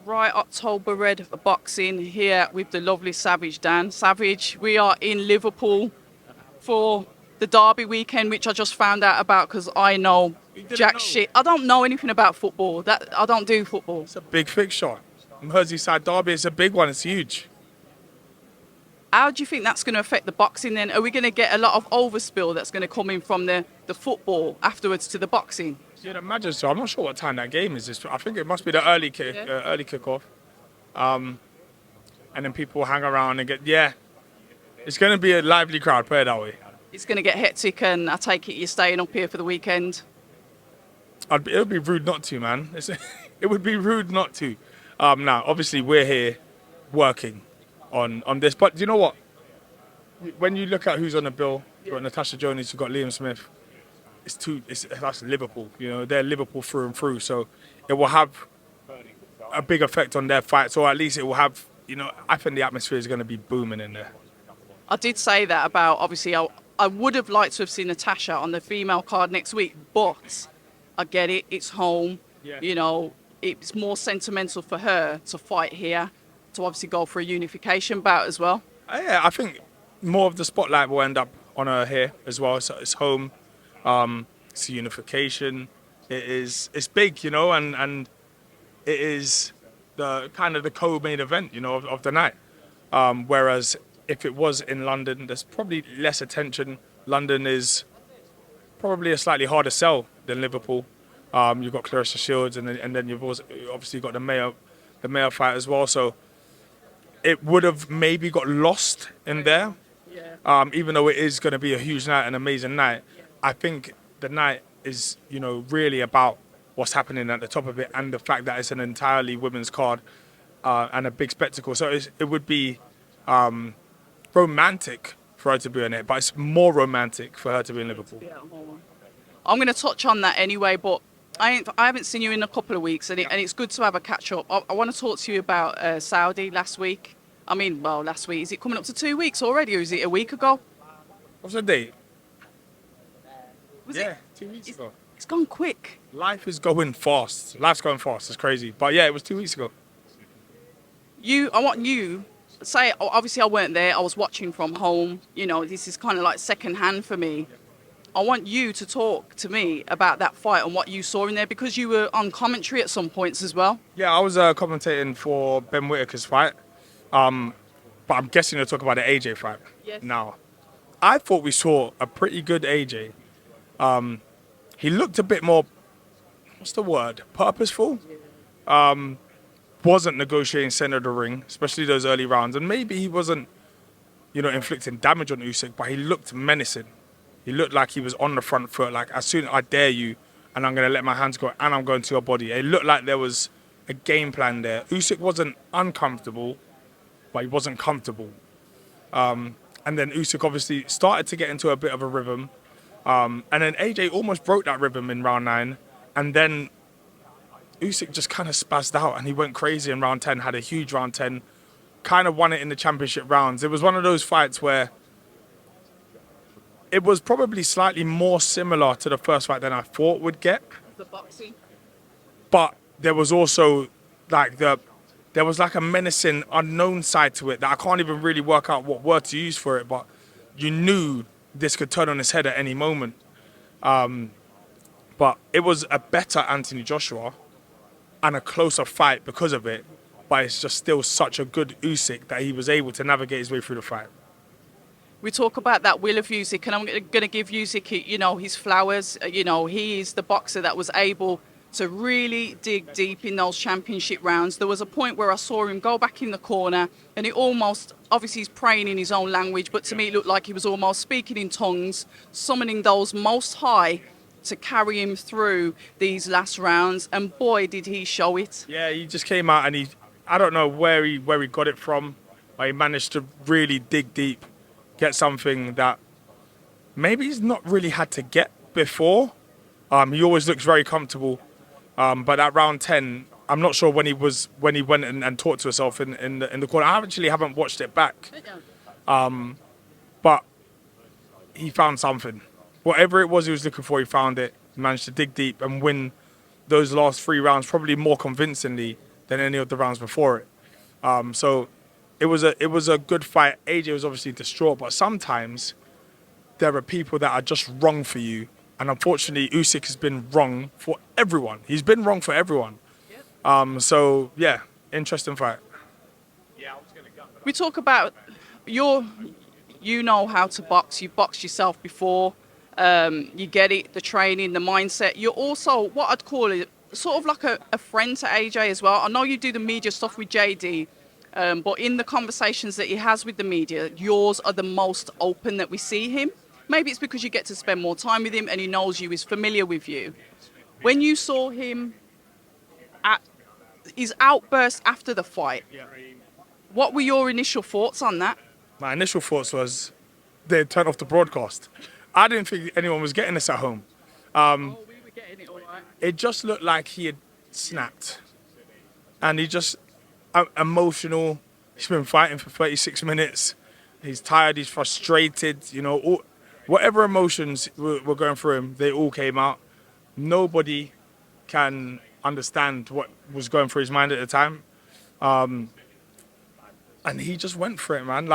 Right, October Red boxing here with the lovely Savage Dan. Savage, we are in Liverpool for the Derby weekend, which I just found out about because I know jack shit. I don't know anything about football. That I don't do football. It's a big fixture. Merseyside Derby is a big one. It's huge. How do you think that's going to affect the boxing then? Are we going to get a lot of overspill that's going to come in from the football afterwards to the boxing? You'd imagine so. I'm not sure what time that game is. I think it must be the early kickoff. And then people hang around and it's going to be a lively crowd, put it that way. It's going to get hectic, and I take it you're staying up here for the weekend. It would be rude not to, man. It would be rude not to. Now, obviously, we're here working on this. But do you know what? When you look at who's on the bill, you've got Natasha Jonas, you've got Liam Smith. That's Liverpool. You know, they're Liverpool through and through. So it will have a big effect on their fights, or at least it will have. You know, I think the atmosphere is going to be booming in there. I did say that about, obviously, I would have liked to have seen Natasha on the female card next week, but I get it. It's home. Yeah. You know, it's more sentimental for her to fight here, to obviously go for a unification bout as well. Yeah, I think more of the spotlight will end up on her here as well. So it's home. It's a unification. It's big, you know, and it is the kind of the co-main event, you know, of the night. Whereas if it was in London, there's probably less attention. London is probably a slightly harder sell than Liverpool. You've got Clarissa Shields, and then you've also obviously got the Mayo fight as well. So it would have maybe got lost in there. Yeah. Even though it is going to be a huge night, an amazing night. I think the night is, you know, really about what's happening at the top of it, and the fact that it's an entirely women's card and a big spectacle. So it would be romantic for her to be in it, but it's more romantic for her to be in Liverpool. I'm going to touch on that anyway, but I haven't seen you in a couple of weeks, and it's good to have a catch up. I want to talk to you about Saudi last week. I mean, well, last week. Is it coming up to 2 weeks already, or is it a week ago? What's the date? Was yeah, it? 2 weeks ago. It's gone quick. Life is going fast. Life's going fast. It's crazy. But yeah, it was 2 weeks ago. I want you, say, obviously I weren't there. I was watching from home. You know, this is kind of like second hand for me. I want you to talk to me about that fight and what you saw in there, because you were on commentary at some points as well. Yeah, I was commentating for Ben Whittaker's fight. But I'm guessing you're talking about the AJ fight. Yes. Now, I thought we saw a pretty good AJ. He looked a bit more, what's the word, purposeful. Wasn't negotiating center of the ring, especially those early rounds. And maybe he wasn't, you know, inflicting damage on Usyk, but he looked menacing. He looked like he was on the front foot, like, as soon as I dare you, and I'm going to let my hands go, and I'm going to your body. It looked like there was a game plan there. Usyk wasn't uncomfortable, but he wasn't comfortable. And then Usyk obviously started to get into a bit of a rhythm. And then AJ almost broke that rhythm in round 9. And then Usyk just kind of spazzed out and he went crazy in round 10, had a huge round 10, kind of won it in the championship rounds. It was one of those fights where it was probably slightly more similar to the first fight than I thought would get. The boxing. But there was also like there was like a menacing unknown side to it that I can't even really work out what word to use for it, but you knew this could turn on its head at any moment. But it was a better Anthony Joshua and a closer fight because of it, but it's just still such a good Usyk that he was able to navigate his way through the fight. We talk about that will of Usyk, and I'm going to give Usyk, you know, his flowers. You know, he is the boxer that was able to really dig deep in those championship rounds. There was a point where I saw him go back in the corner, and he almost, obviously he's praying in his own language, but to me it looked like he was almost speaking in tongues, summoning those most high to carry him through these last rounds, and boy did he show it. Yeah, he just came out and I don't know where he got it from, but he managed to really dig deep, get something that maybe he's not really had to get before. He always looks very comfortable. But at round 10, I'm not sure when he went and talked to himself in the corner. I actually haven't watched it back. But he found something. Whatever it was he was looking for, he found it. He managed to dig deep and win those last 3 rounds probably more convincingly than any of the rounds before it. So it was a good fight. AJ was obviously distraught, but sometimes there are people that are just wrong for you, and unfortunately, Usyk has been wrong for everyone. He's been wrong for everyone. So yeah, interesting fight. We talk about you know how to box. You've boxed yourself before. You get it, the training, the mindset. You're also what I'd call it, sort of like a friend to AJ as well. I know you do the media stuff with JD, but in the conversations that he has with the media, yours are the most open that we see him. Maybe it's because you get to spend more time with him and he knows you, he's familiar with you. When you saw him at his outburst after the fight, what were your initial thoughts on that? My initial thoughts was they turned off the broadcast. I didn't think anyone was getting this at home. We were getting it all right. It just looked like he had snapped. And he just, emotional. He's been fighting for 36 minutes. He's tired, he's frustrated, whatever emotions were going through him, they all came out. Nobody can understand what was going through his mind at the time. And he just went for it, man.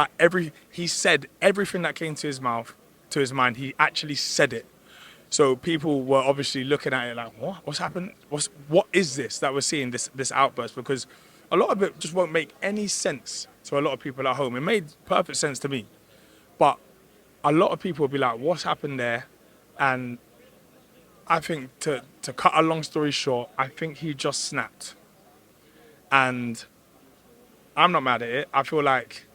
He said everything that came to his mouth, to his mind, he actually said it. So people were obviously looking at it like, what's happened? What is this that we're seeing, this outburst? Because a lot of it just won't make any sense to a lot of people at home. It made perfect sense to me. But a lot of people will be like, what's happened there? And I think to cut a long story short, I think he just snapped. And I'm not mad at it. I feel like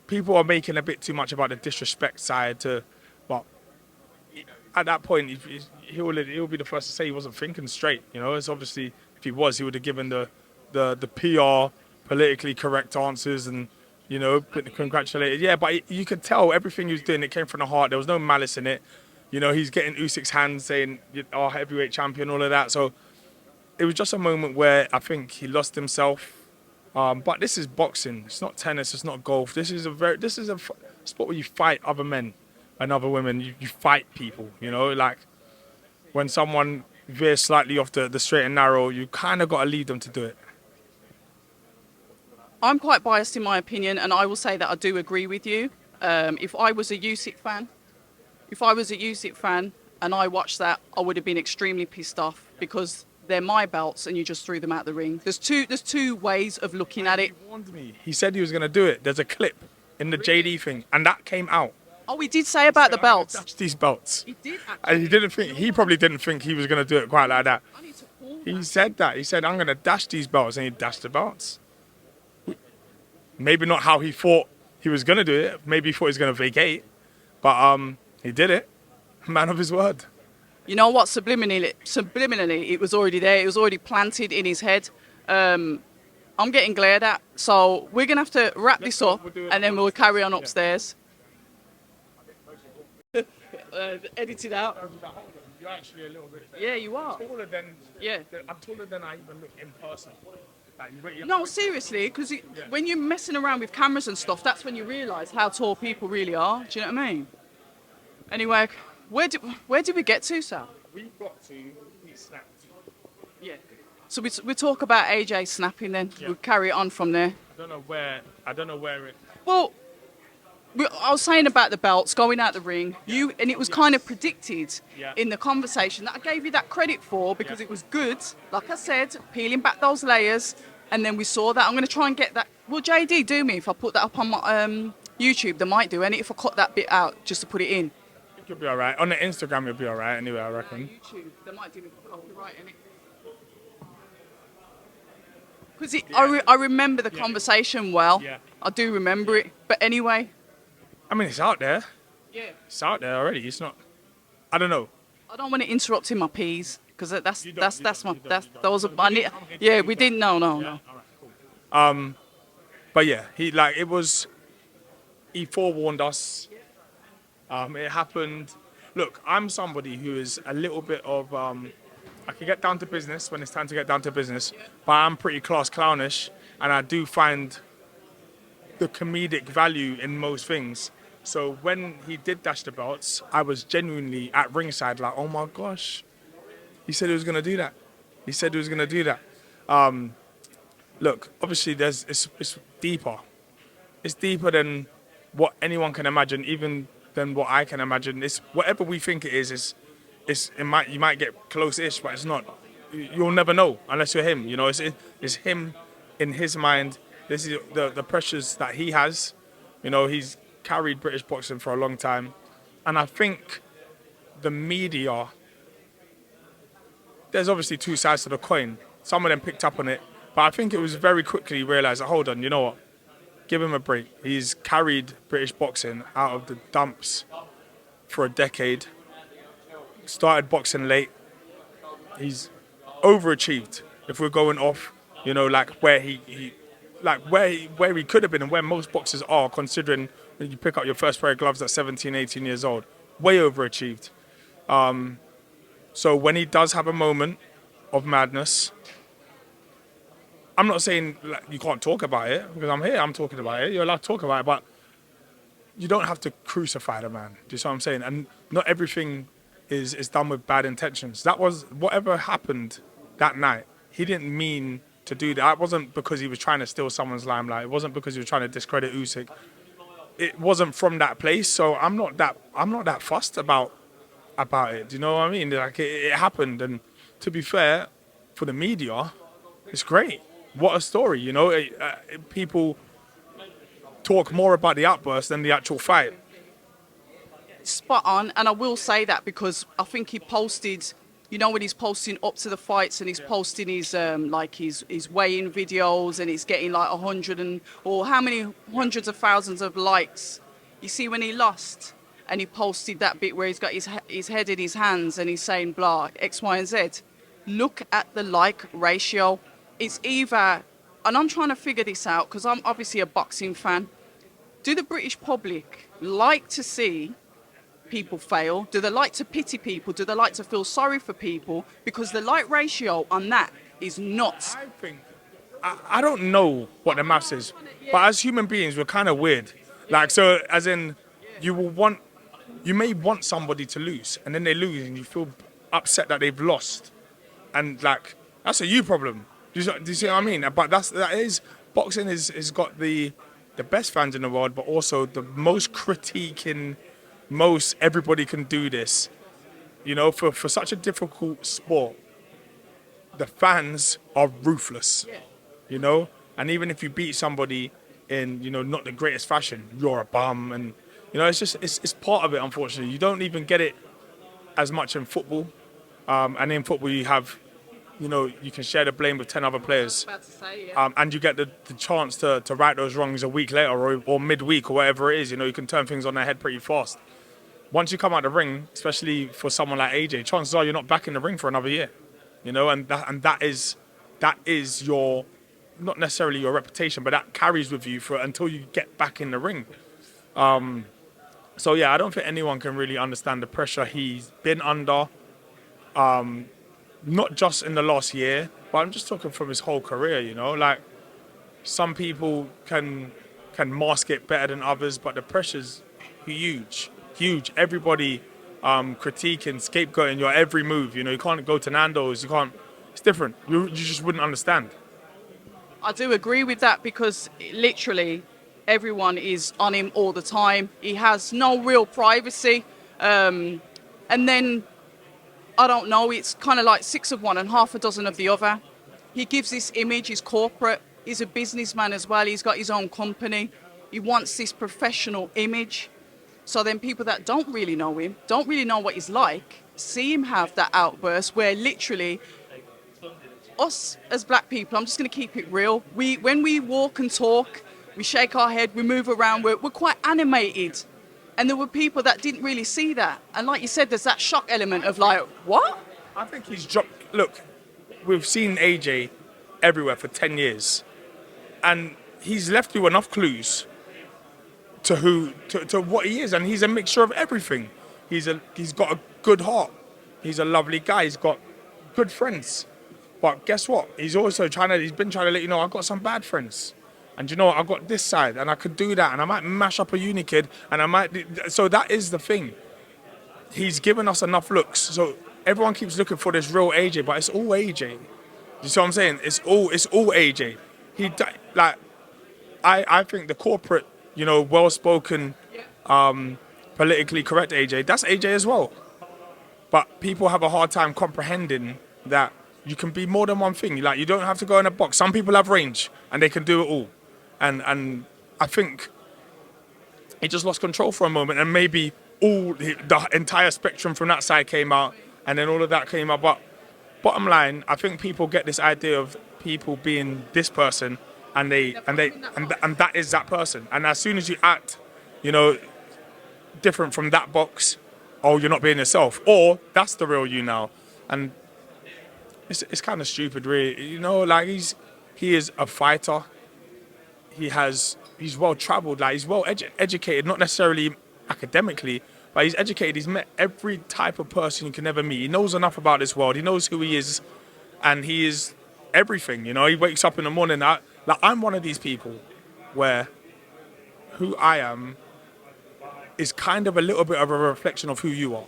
people are making a bit too much about the disrespect side but at that point, he'll be the first to say he wasn't thinking straight. It's obviously, if he was, he would have given the PR, politically correct answers and, congratulated. Yeah, but you could tell everything he was doing, it came from the heart. There was no malice in it. He's getting Usyk's hand saying, "Oh, heavyweight champion," all of that. So it was just a moment where I think he lost himself. But this is boxing. It's not tennis. It's not golf. This is a sport where you fight other men and other women. You fight people. Like when someone veers slightly off the straight and narrow, you kind of got to lead them to do it. I'm quite biased in my opinion, and I will say that I do agree with you. If I was a Usyk fan and I watched that, I would have been extremely pissed off because they're my belts and you just threw them out the ring. There's two ways of looking at it. He warned me. He said he was going to do it. There's a clip in the JD thing, and that came out. Oh, he did say about the belts. Touch these belts. He did actually. And he probably didn't think he was going to do it quite like that. I need to call He said that. He said, I'm going to dash these belts, and he dashed the belts. Maybe not how he thought he was going to do it. Maybe he thought he was going to vacate. But he did it. Man of his word. You know what? Subliminally, it was already there. It was already planted in his head. I'm getting glared at. So we're going to have to wrap this up, and then we'll carry on upstairs. Edit it out. You're actually a little bit... Yeah, you are. Taller than... Yeah. I'm taller than I even look in person. No, seriously, because when you're messing around with cameras and stuff, that's when you realise how tall people really are. Do you know what I mean? Anyway, where did we get to, Sal? We got to... He snapped. Yeah. So we talk about AJ snapping then. Yeah. We'll carry it on from there. I don't know where it... Well, I was saying about the belts going out the ring. And it was kind of predicted in the conversation that I gave you that credit for because it was good. Like I said, peeling back those layers, and then we saw that. I'm going to try and get that. Will JD do me if I put that up on my YouTube? They might do, and if I cut that bit out just to put it in. You'll be all right. On the Instagram, you'll be all right anyway, I reckon. YouTube, they might do me for copyright, innit? Because I remember the conversation well. Yeah. I do remember it. But anyway. I mean, it's out there. Yeah. It's out there already. It's not... I don't know. I don't want to interrupt in my peas because Yeah, we didn't. No. All right, cool. But yeah, he forewarned us. It happened. Look, I'm somebody who is a little bit of, I can get down to business when it's time to get down to business, but I'm pretty class clownish, and I do find the comedic value in most things. So when he did dash the belts, I was genuinely at ringside like, oh my gosh, he said he was going to do that. look, obviously it's deeper. It's deeper than what anyone can imagine, even than what I can imagine. It's whatever we think it is. You might get close-ish, but it's not. You'll never know unless you're him. You know, it's him in his mind. This is the pressures that he has. You know, he's carried British boxing for a long time, and I think the media. There's obviously two sides to the coin. Some of them picked up on it, but I think it was very quickly realised that, hold on, you know what? Give him a break. He's carried British boxing out of the dumps for a decade. Started boxing late. He's overachieved. If we're going off, you know, like where he could have been and where most boxers are, considering when you pick up your first pair of gloves at 17, 18 years old, way overachieved. So when he does have a moment of madness, I'm not saying like, you can't talk about it, because I'm here, I'm talking about it. You're allowed to talk about it, but you don't have to crucify the man. Do you see what I'm saying? And not everything is done with bad intentions. That was, whatever happened that night, he didn't mean to do that. It wasn't because he was trying to steal someone's limelight. It wasn't because he was trying to discredit Usyk. It wasn't from that place. So I'm not that fussed about it. Do you know what I mean? Like it happened, and to be fair, for the media, it's great. What a story, you know. People talk more about the outburst than the actual fight. Spot on, and I will say that because I think he posted, you know, when he's posting up to the fights and he's posting his his weigh-in videos, and he's getting like 100 or how many hundreds of thousands of likes. You see when he lost, and he posted that bit where he's got his head in his hands and he's saying blah X, Y, and Z. Look at the like ratio. It's either, and I'm trying to figure this out because I'm obviously a boxing fan. Do the British public like to see people fail? Do they like to pity people? Do they like to feel sorry for people? Because the like ratio on that is nuts. I think, I don't know what the maths is, but as human beings, we're kind of weird. Like, so as in, you may want somebody to lose, and then they lose, and you feel upset that they've lost. And like, that's a you problem. Do you see what I mean? But boxing has got the best fans in the world, but also the most critiquing, most everybody can do this. You know, for such a difficult sport, the fans are ruthless. You know, and even if you beat somebody in, you know, not the greatest fashion, you're a bum, and you know, it's part of it. Unfortunately, you don't even get it as much in football, and in football you have, you know, you can share the blame with 10 other players. And you get the chance to right those wrongs a week later or midweek or whatever it is. You know, you can turn things on their head pretty fast. Once you come out the ring, especially for someone like AJ, chances are you're not back in the ring for another year. You know, and that is your, not necessarily your reputation, but that carries with you until you get back in the ring. So yeah, I don't think anyone can really understand the pressure he's been under. Not just in the last year, but I'm just talking from his whole career, you know? Like, some people can mask it better than others, but the pressure's huge. Everybody critiquing, scapegoating your every move, you know? You can't go to Nando's, it's different. You just wouldn't understand. I do agree with that because literally everyone is on him all the time. He has no real privacy. And then, I don't know, it's kind of like 6 of one and half a dozen of the other. He gives this image, he's corporate, he's a businessman as well, he's got his own company. He wants this professional image. So then people that don't really know him, don't really know what he's like, see him have that outburst where literally, us as black people, I'm just going to keep it real, when we walk and talk, we shake our head, we move around, we're quite animated. And there were people that didn't really see that. And like you said, there's that shock element of like, what? I think he's dropped. Look, we've seen AJ everywhere for 10 years. And he's left you enough clues to what he is. And he's a mixture of everything. He's got a good heart. He's a lovely guy. He's got good friends. But guess what? He's been trying to let you know, I've got some bad friends. And you know what, I've got this side, and I could do that, and I might mash up a uni kid, and I might... So that is the thing. He's given us enough looks. So everyone keeps looking for this real AJ, but it's all AJ. You see what I'm saying? It's all AJ. like I think the corporate, well-spoken, politically correct AJ, that's AJ as well. But people have a hard time comprehending that you can be more than one thing. Like, you don't have to go in a box. Some people have range and they can do it all. And I think he just lost control for a moment, and maybe the entire spectrum from that side came out, and then all of that came out. But bottom line, I think people get this idea of people being this person, and that is that person. And as soon as you act, different from that box, oh, you're not being yourself, or that's the real you now. And it's kind of stupid, really. Like, he is a fighter. He's well traveled, like, he's well educated, not necessarily academically, but he's educated. He's met every type of person you can ever meet. He knows enough about this world. He knows who he is, and he is everything. He wakes up in the morning. I'm one of these people where who I am is kind of a little bit of a reflection of who you are.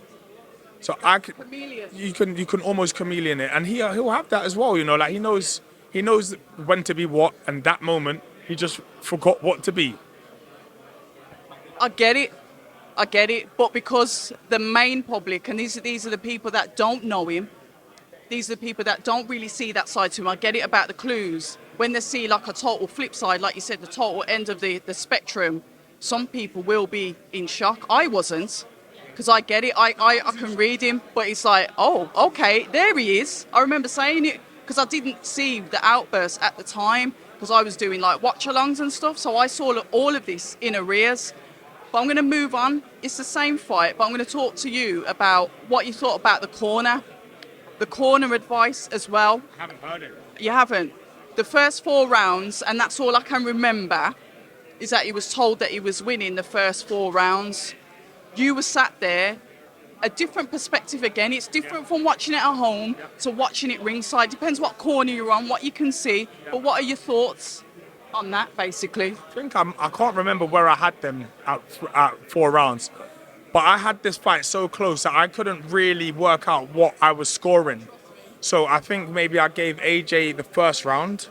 So you can almost chameleon it, and he'll have that as well. Like, he knows when to be what, and that moment he just forgot what to be. I get it, but because the main public, and these are the people that don't know him, these are the people that don't really see that side to him. I get it about the clues. When they see like a total flip side, like you said, the total end of the spectrum, some people will be in shock. I wasn't, because I get it. I can read him, but it's like, oh, okay, there he is. I remember saying it because I didn't see the outburst at the time, because I was doing like watch-alongs and stuff. So I saw all of this in arrears. But I'm going to move on. It's the same fight, but I'm going to talk to you about what you thought about the corner advice as well. I haven't heard it. You haven't? The first 4 rounds, and that's all I can remember, is that he was told that he was winning the first 4 rounds. You were sat there, a different perspective again. It's different from watching it at home to watching it ringside. Depends what corner you're on, what you can see. But what are your thoughts on that, basically? I can't remember where I had them at 4 rounds. But I had this fight so close that I couldn't really work out what I was scoring. So I think maybe I gave AJ the first round.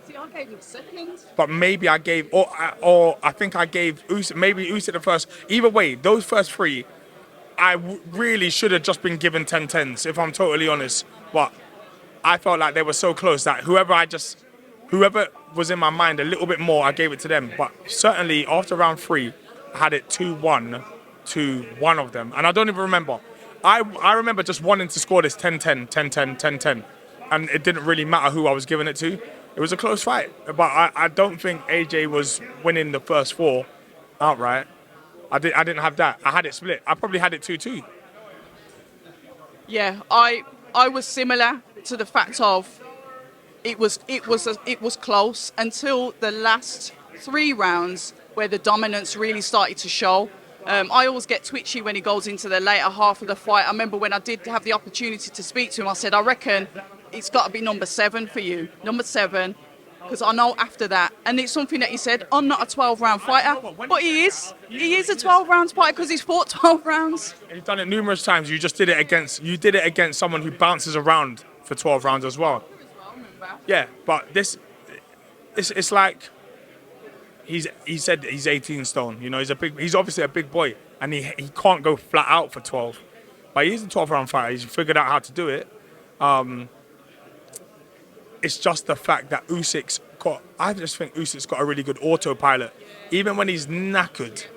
See, I gave you the second. But maybe I gave, or I think I gave Usyk the first. Either way, those first 3, I really should have just been given 10-10s, if I'm totally honest. But I felt like they were so close that whoever was in my mind a little bit more, I gave it to them. But certainly after round 3, I had it 2-1 to one of them. And I don't even remember. I remember just wanting to score this 10-10, 10-10, 10-10. And it didn't really matter who I was giving it to. It was a close fight. But I don't think AJ was winning the first 4 outright. I didn't have that. I had it split. I probably had it 2-2. Yeah, I was similar to the fact of it was close until the last 3 rounds where the dominance really started to show. I always get twitchy when he goes into the later half of the fight. I remember when I did have the opportunity to speak to him, I said, I reckon it's got to be number 7 for you. Number 7. Because I know after that, and it's something that he said, I'm not a 12-round fighter, but he is. He is a 12-round fighter because he's fought 12 rounds. He's done it numerous times. You did it against someone who bounces around for 12 rounds as well. Yeah, but it's like he said he's 18 stone. He's obviously a big boy, and he can't go flat out for 12. But he's a 12-round fighter. He's figured out how to do it. It's just the fact that I just think Usyk's got a really good autopilot. Even when he's knackered,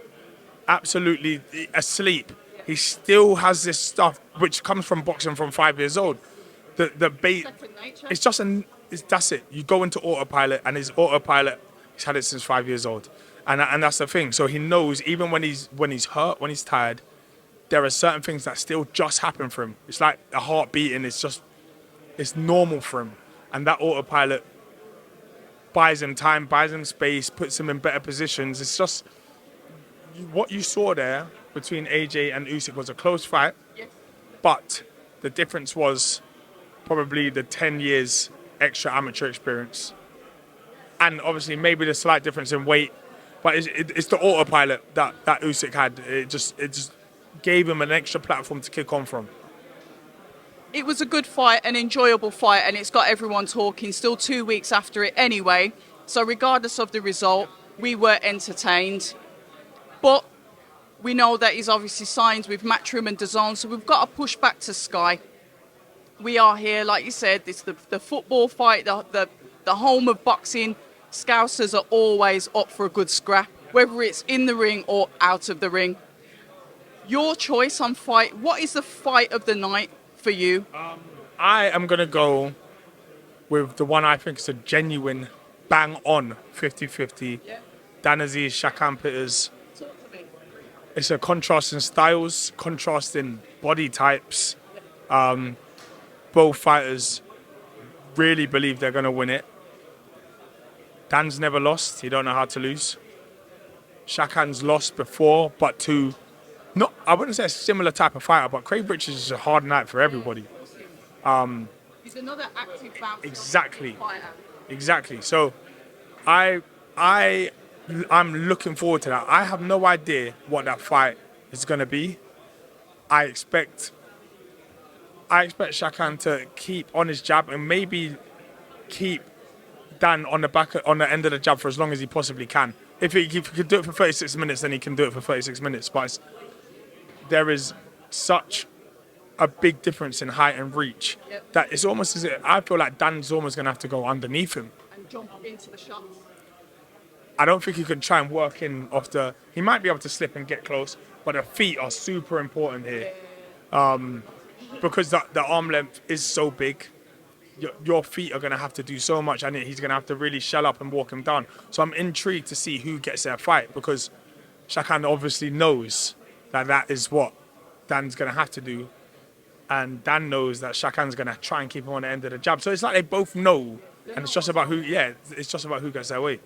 absolutely asleep, he still has this stuff which comes from boxing from 5 years old. The bait, it's just that's it. You go into autopilot, and his autopilot, he's had it since 5 years old, and that's the thing. So he knows even when he's hurt, when he's tired, there are certain things that still just happen for him. It's like a heart beating. It's normal for him. And that autopilot buys him time, buys him space, puts him in better positions. It's just what you saw there between AJ and Usyk was a close fight. Yes. But the difference was probably the 10 years extra amateur experience. And obviously maybe the slight difference in weight. But it's the autopilot that Usyk had. It just gave him an extra platform to kick on from. It was a good fight, an enjoyable fight, and it's got everyone talking. Still 2 weeks after it anyway. So regardless of the result, we were entertained. But we know that he's obviously signed with Matchroom and DAZN, so we've got to push back to Sky. We are here, like you said, it's the football fight, the home of boxing. Scousers are always up for a good scrap, whether it's in the ring or out of the ring. Your choice on fight, what is the fight of the night for you? I am going to go with the one I think is a genuine bang-on 50-50. Yeah. Dan Aziz, Shakan Pitters. Talk to me. It's a contrast in styles, contrast in body types. Both fighters really believe they're going to win it. Dan's never lost. He don't know how to lose. Shakan's lost before, but to not, I wouldn't say a similar type of fighter, but Craig Bridges is a hard night for everybody. He's another active bouncer. Exactly. Fighter. Exactly. So I'm looking forward to that. I have no idea what that fight is going to be. I expect Shakan to keep on his jab and maybe keep Dan on the end of the jab for as long as he possibly can. If he could do it for 36 minutes, then he can do it for 36 minutes. But there is such a big difference in height and reach that it's almost as if I feel like Dan's almost going to have to go underneath him. And jump into the shots. I don't think he can try and work in off the... He might be able to slip and get close, but the feet are super important here. Because the arm length is so big, your feet are going to have to do so much, and he's going to have to really shell up and walk him down. So I'm intrigued to see who gets their fight, because Shakan obviously knows that is what Dan's going to have to do. And Dan knows that Shakan's going to try and keep him on the end of the jab. So it's like they both know, and it's just about who gets their way.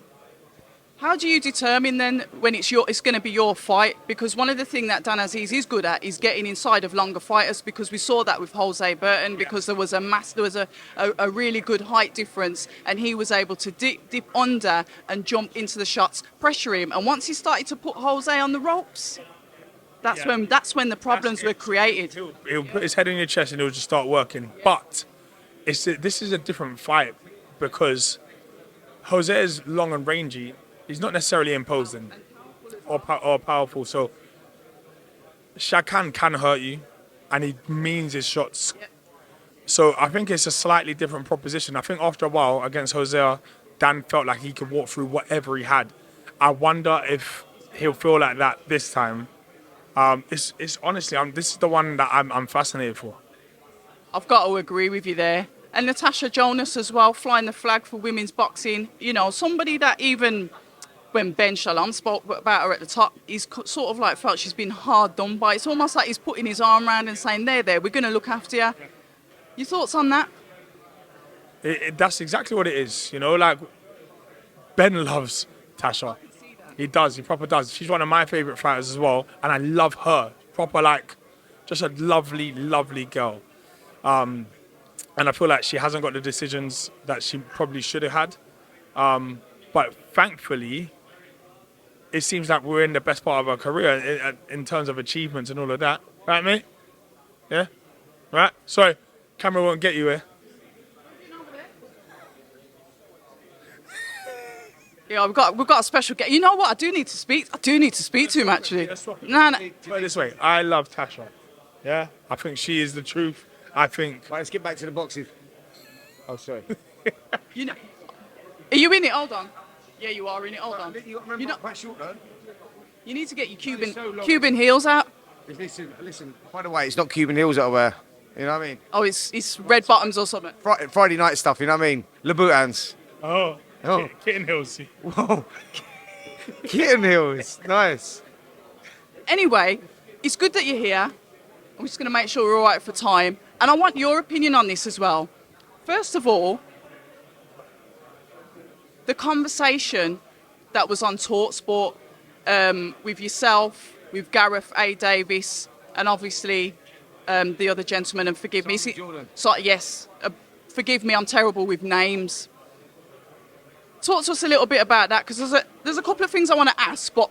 How do you determine then when it's going to be your fight? Because one of the things that Dan Aziz is good at is getting inside of longer fighters, because we saw that with Jose Burton, because there was a really good height difference, and he was able to dip under and jump into the shots, pressure him. And once he started to put Jose on the ropes, that's when the problems were created. He'll put his head on your chest and he'll just start working. But this is a different fight, because Jose is long and rangy. He's not necessarily imposing or powerful. So Shakan can hurt you, and he means his shots. So I think it's a slightly different proposition. I think after a while against Jose, Dan felt like he could walk through whatever he had. I wonder if he'll feel like that this time. It's honestly, this is the one that I'm fascinated for. I've got to agree with you there. And Natasha Jonas as well, flying the flag for women's boxing. You know, somebody that even when Ben Shalom spoke about her at the top, he's sort of like felt she's been hard done by. It's almost like he's putting his arm around and saying, there, we're going to look after you. Your thoughts on that? That's exactly what it is. You know, like Ben loves Tasha. He does. He proper does. She's one of my favourite fighters as well, and I love her. Proper, like, just a lovely, lovely girl. And I feel like she hasn't got the decisions that she probably should have had. But thankfully, it seems like we're in the best part of our career in terms of achievements and all of that. Right, mate? Yeah? Right? Sorry, camera won't get you here. Yeah, we've got a special guest. You know what? I do need to speak to him, actually. Put it this way, I love Tasha. Yeah? I think she is the truth. I think... Right, let's get back to the boxing. Oh, sorry. You know, are you in it? Hold on. Yeah, you are in it. Hold on. You're not quite short, though. You need to get your Cuban heels out. Listen. By the way, it's not Cuban heels that I wear. You know what I mean? Oh, it's red bottoms or something. Friday night stuff. You know what I mean? Louboutin's. Oh. Kitten heels. Whoa. Kitten heels. Nice. Anyway, it's good that you're here. I'm just going to make sure we're all right for time. And I want your opinion on this as well. First of all, the conversation that was on TalkSport with yourself, with Gareth A. Davis, and obviously the other gentleman, and forgive me. Forgive me, I'm terrible with names. Talk to us a little bit about that, because there's a couple of things I want to ask, but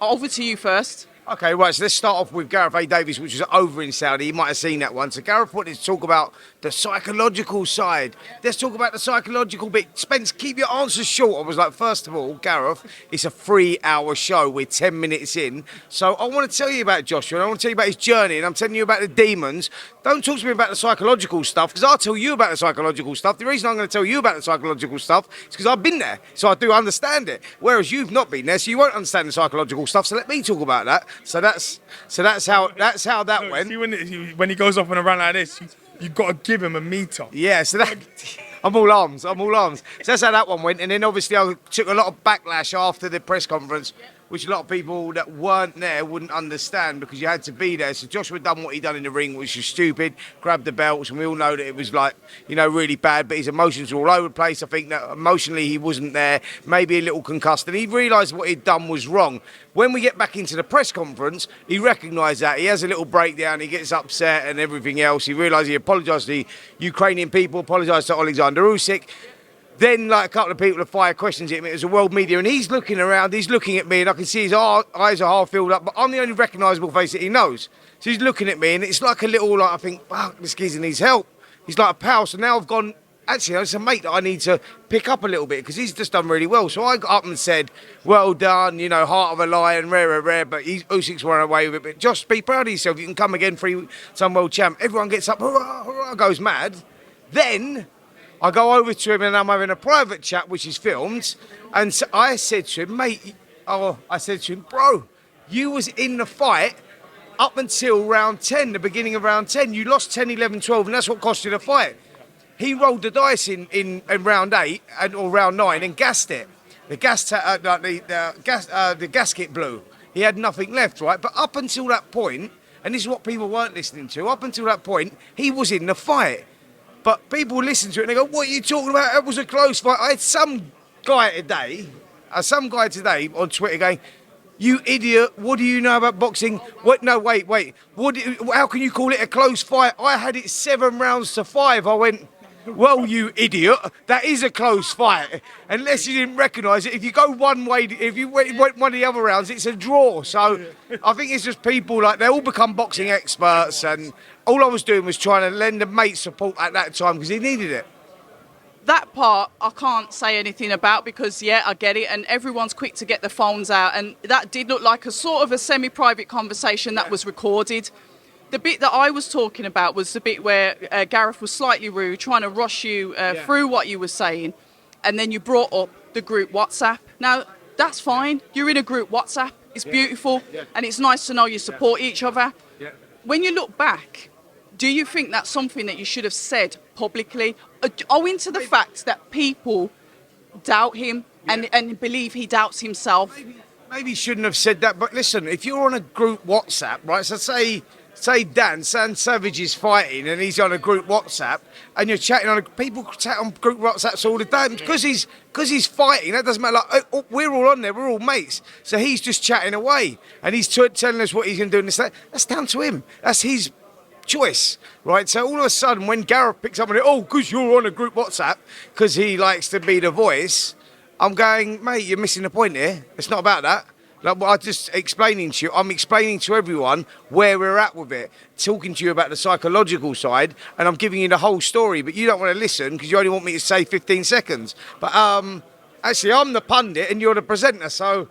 over to you first. Okay, right, so let's start off with Gareth A. Davies, which was over in Saudi. You might have seen that one. So Gareth wanted to talk about the psychological side. Let's talk about the psychological bit. Spence, keep your answers short. I was like, first of all, Gareth, it's a 3-hour show. We're 10 minutes in. So I want to tell you about Joshua, and I want to tell you about his journey, and I'm telling you about the demons. Don't talk to me about the psychological stuff, because I'll tell you about the psychological stuff. The reason I'm going to tell you about the psychological stuff is because I've been there, so I do understand it. Whereas you've not been there, so you won't understand the psychological stuff. So let me talk about that. So that's how that went. See, when he goes off on a run like this, you've got to give him a meter. Yeah, so that I'm all arms. So that's how that one went. And then obviously I took a lot of backlash after the press conference, which a lot of people that weren't there wouldn't understand because you had to be there. So Joshua done what he done in the ring, which was stupid, grabbed the belts, and we all know that it was like, really bad, but his emotions were all over the place. I think that emotionally he wasn't there, maybe a little concussed, and he realised what he'd done was wrong. When we get back into the press conference, he recognised that. He has a little breakdown, he gets upset and everything else. He realised he apologised to the Ukrainian people, apologised to Alexander Usyk. Then, like, a couple of people have fired questions at him. It was a world media, and he's looking around, he's looking at me, and I can see his eyes are half filled up, but I'm the only recognisable face that he knows. So he's looking at me, and it's like a little, like, I think, fuck, this geezer needs help. He's like a pal, so now I've gone, actually, it's a mate that I need to pick up a little bit, because he's just done really well. So I got up and said, well done, heart of a lion, rare, but Usyk's run away with it. But Josh, be proud of yourself, you can come again, some world champ. Everyone gets up, hurrah, hurrah, goes mad. Then I go over to him and I'm having a private chat, which is filmed. And so I said to him, mate, bro, you was in the fight up until round 10, the beginning of round 10. You lost 10, 11, 12, and that's what cost you the fight. He rolled the dice in round 8 or round 9 and gassed it. The gasket blew. He had nothing left, right? But up until that point, and this is what people weren't listening to, up until that point, he was in the fight. But people listen to it and they go, what are you talking about? It was a close fight. I had some guy today on Twitter going, you idiot, what do you know about boxing? What? No, wait. How can you call it a close fight? I had it 7 rounds to 5. I went, well, you idiot, that is a close fight. Unless you didn't recognise it. If you go one way, if you went one of the other rounds, it's a draw. So I think it's just people, like, they all become boxing experts, and all I was doing was trying to lend a mate support at that time because he needed it. That part I can't say anything about because, yeah, I get it, and everyone's quick to get the phones out, and that did look like a sort of a semi-private conversation that was recorded. The bit that I was talking about was the bit where Gareth was slightly rude, trying to rush you through what you were saying, and then you brought up the group WhatsApp. Now, that's fine. You're in a group WhatsApp. It's beautiful, and it's nice to know you support each other. When you look back, do you think that's something that you should have said publicly, owing to the fact that people doubt him and believe he doubts himself? Maybe shouldn't have said that, but listen, if you're on a group WhatsApp, right, so say Dan Savage is fighting and he's on a group WhatsApp and you're chatting people chat on group WhatsApps all the time because he's fighting. That doesn't matter. Like, we're all on there, we're all mates. So he's just chatting away and he's telling us what he's going to do and that's down to him. That's his choice, right? So all of a sudden when Gareth picks up on it, because you're on a group WhatsApp, because he likes to be the voice, I'm going, mate, you're missing the point here. It's not about that. Like what I'm just explaining to you, I'm explaining to everyone where we're at with it, talking to you about the psychological side, and I'm giving you the whole story, but you don't want to listen because you only want me to say 15 seconds. But actually, I'm the pundit and you're the presenter, so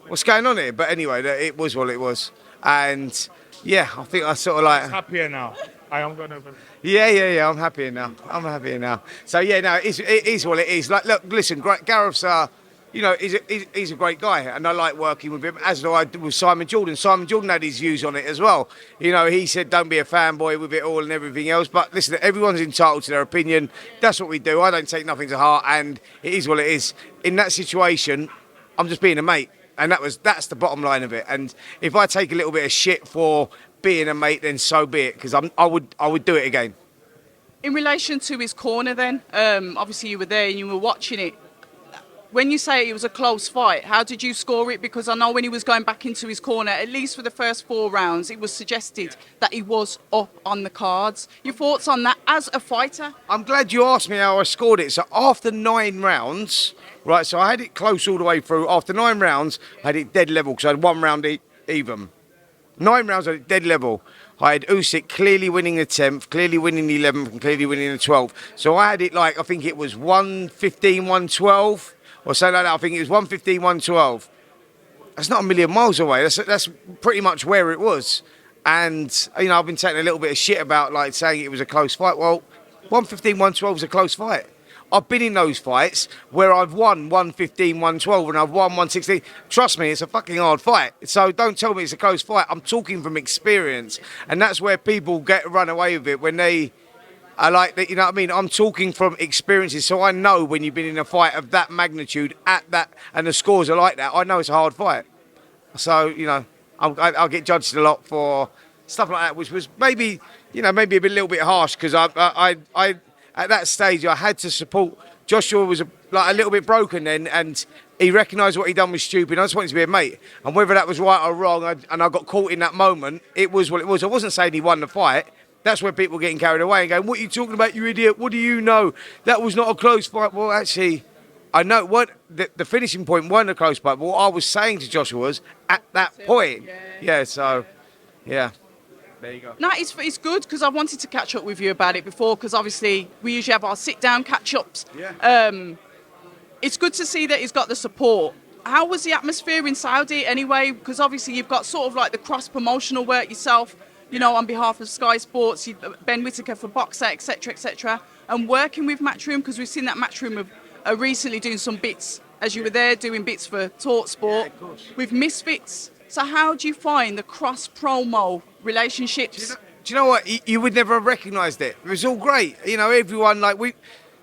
what's going on here? But anyway, it was what it was. And yeah, I think I sort of like... Happier now. I am going to... Yeah, I'm happier now. So yeah, no, it is what it is. Like, look, listen, Gareth's... he's a great guy, and I like working with him, as do I with Simon Jordan. Simon Jordan had his views on it as well. He said, don't be a fanboy with it all and everything else. But listen, everyone's entitled to their opinion. That's what we do. I don't take nothing to heart, and it is what it is. In that situation, I'm just being a mate, and that's the bottom line of it. And if I take a little bit of shit for being a mate, then so be it, because I would do it again. In relation to his corner then, obviously you were there and you were watching it. When you say it was a close fight, how did you score it? Because I know when he was going back into his corner, at least for the first 4 rounds, it was suggested that he was up on the cards. Your thoughts on that as a fighter? I'm glad you asked me how I scored it. So after 9 rounds, right, so I had it close all the way through. After 9 rounds, I had it dead level because I had 1 round even. 9 rounds at dead level. I had Usyk clearly winning the 10th, clearly winning the 11th, and clearly winning the 12th. So I had it like, I think it was 115, 112, or something like that. I think it was 115, 112. That's not a million miles away. That's pretty much where it was. And, you know, I've been taking a little bit of shit about, like, saying it was a close fight. Well, 115, 112 is a close fight. I've been in those fights where I've won 115, 112 and I've won 116. Trust me, it's a fucking hard fight. So don't tell me it's a close fight. I'm talking from experience. And that's where people get run away with it when they are like, you know what I mean? I'm talking from experiences. So I know when you've been in a fight of that magnitude at that and the scores are like that, I know it's a hard fight. So, you know, I'll get judged a lot for stuff like that, which was maybe, you know, maybe a little bit harsh because I at that stage, I had to support. Joshua was like a little bit broken then, and he recognised what he'd done was stupid. I just wanted to be a mate. And whether that was right or wrong, and I got caught in that moment, it was what it was. I wasn't saying he won the fight. That's where people were getting carried away and going, what are you talking about, you idiot? What do you know? That was not a close fight. Well, actually, I know what the finishing point wasn't a close fight, but what I was saying to Joshua was, at that point, so, yeah. There you go. No, it's good because I wanted to catch up with you about it before because obviously we usually have our sit-down catch-ups. Yeah. It's good to see that he's got the support. How was the atmosphere in Saudi anyway? Because obviously you've got sort of like the cross-promotional work yourself, you know, on behalf of Sky Sports, Ben Whittaker for Boxer, etc., and working with Matchroom because we've seen that Matchroom are recently doing some bits, as you were there, doing bits for TalkSport with Misfits. So how do you find the cross-promo relationships? Do you know what? You would never have recognised it. It was all great. You know, everyone, like,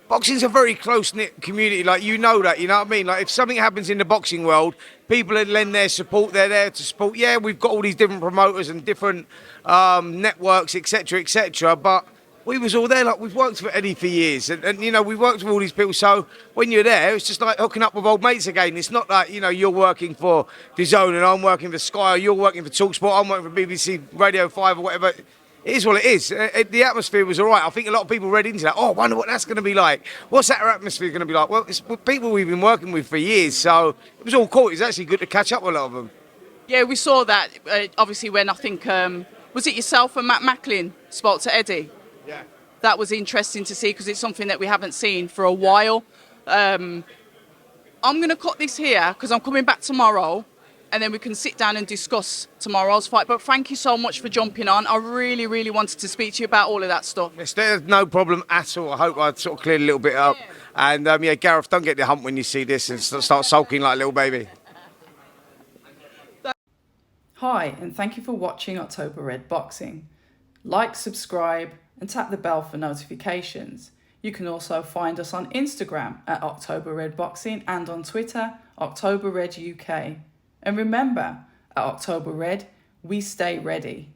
boxing's a very close-knit community. Like, you know that, you know what I mean? Like, if something happens in the boxing world, people lend their support. They're there to support. Yeah, we've got all these different promoters and different networks, etc., but we was all there. Like, we've worked for Eddie for years, and you know, we worked with all these people. So when you're there, it's just like hooking up with old mates again. It's not like, you know, you're working for DAZN and I'm working for Sky, or you're working for TalkSport, I'm working for BBC Radio 5 or whatever. It is what it is. The atmosphere was all right. I think a lot of people read into that. Oh, I wonder what that's going to be like. What's that atmosphere going to be like? Well, it's people we've been working with for years, so it was all cool. It was actually good to catch up with a lot of them. Yeah, we saw that, obviously, when I think, was it yourself and Matt Macklin spoke to Eddie? Yeah. That was interesting to see because it's something that we haven't seen for a while. I'm going to cut this here because I'm coming back tomorrow and then we can sit down and discuss tomorrow's fight. But thank you so much for jumping on. I really, really wanted to speak to you about all of that stuff. Yes, there's no problem at all. I hope I sort of cleared a little bit up. And yeah, Gareth, don't get the hump when you see this and start sulking like a little baby. Hi, and thank you for watching October Red Boxing. Like, subscribe, and tap the bell for notifications. You can also find us on Instagram at October Red Boxing and on Twitter, October Red UK. And remember, at October Red, we stay ready.